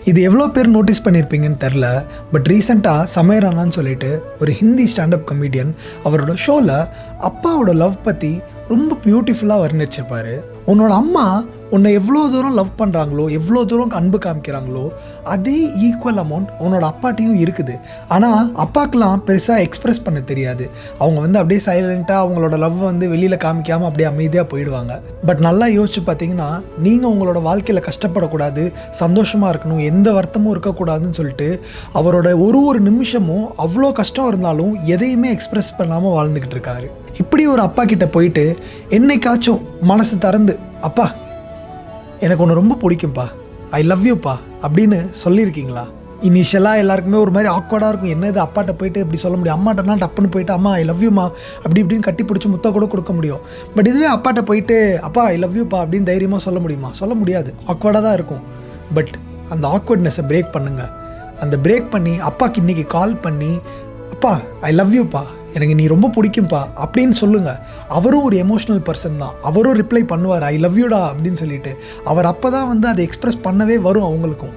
இது எவ்வளோ பேர் நோட்டீஸ் பண்ணியிருப்பீங்கன்னு தெரில. பட் ரீசெண்டாக சமீர் ராணான்னு சொல்லிட்டு ஒரு ஹிந்தி ஸ்டாண்டப் கமெடியன் அவரோட ஷோவில் அப்பாவோட லவ் பற்றி ரொம்ப பியூட்டிஃபுல்லாக வர்ணிச்சிருப்பார். உன்னோட அம்மா உன்னை எவ்வளோ தூரம் லவ் பண்ணுறாங்களோ, எவ்வளோ தூரம் அன்பு காமிக்கிறாங்களோ, அதே ஈக்குவல் அமௌண்ட் உன்னோட அப்பாட்டையும் இருக்குது. ஆனால் அப்பாக்கெலாம் பெருசாக எக்ஸ்ப்ரெஸ் பண்ண தெரியாது. அவங்க அப்படியே சைலண்ட்டாக அவங்களோட லவ் வெளியில் காமிக்காமல் அப்படியே அமைதியாக போயிடுவாங்க. பட் நல்லா யோசிச்சு பார்த்தீங்கன்னா, நீங்கள் உங்களோட வாழ்க்கையில் கஷ்டப்படக்கூடாது, சந்தோஷமாக இருக்கணும், எந்த வருத்தமும் இருக்கக்கூடாதுன்னு சொல்லிட்டு அவரோட ஒரு நிமிஷமும் அவ்வளோ கஷ்டம் இருந்தாலும் எதையுமே எக்ஸ்ப்ரெஸ் பண்ணாமல் வாழ்ந்துக்கிட்டு இருக்காரு. இப்படி ஒரு அப்பா கிட்ட போயிட்டு என்னைக்காச்சும் மனசு திறந்து, அப்பா எனக்கு ஒன்று ரொம்ப பிடிக்கும்ப்பா, ஐ லவ் யூப்பா அப்படின்னு சொல்லியிருக்கீங்களா? இனிஷியலாக எல்லாருக்குமே ஒரு மாதிரி ஆக்வர்டாக இருக்கும். என்ன இது அப்பாட்ட போயிட்டு இப்படி சொல்ல முடியும்? அம்மாட்டனா டப்புன்னு போயிட்டு அம்மா ஐ லவ் யூமா அப்படி இப்படின்னு கட்டி பிடிச்சி முத்த கூட கொடுக்க முடியும். பட் இதுவே அப்பாட்ட போயிட்டு அப்பா ஐ லவ் யூப்பா அப்படின்னு தைரியமாக சொல்ல முடியுமா? சொல்ல முடியாது. ஆக்வர்டாக தான் இருக்கும். பட் அந்த ஆக்வர்ட்னஸை பிரேக் பண்ணுங்கள். அந்த பிரேக் பண்ணி அப்பாவுக்கு இன்றைக்கி கால் பண்ணி, அப்பா ஐ லவ் யூப்பா, எனக்கு நீ ரொம்ப பிடிக்கும்ப்பா அப்படின்னு சொல்லுங்கள். அவரும் ஒரு எமோஷ்னல் பர்சன் தான். அவரும் ரிப்ளை பண்ணுவார் ஐ லவ் யூடா அப்படின்னு சொல்லிட்டு. அவர் அப்போ தான் அதை எக்ஸ்ப்ரெஸ் பண்ணவே வரும் அவங்களுக்கும்.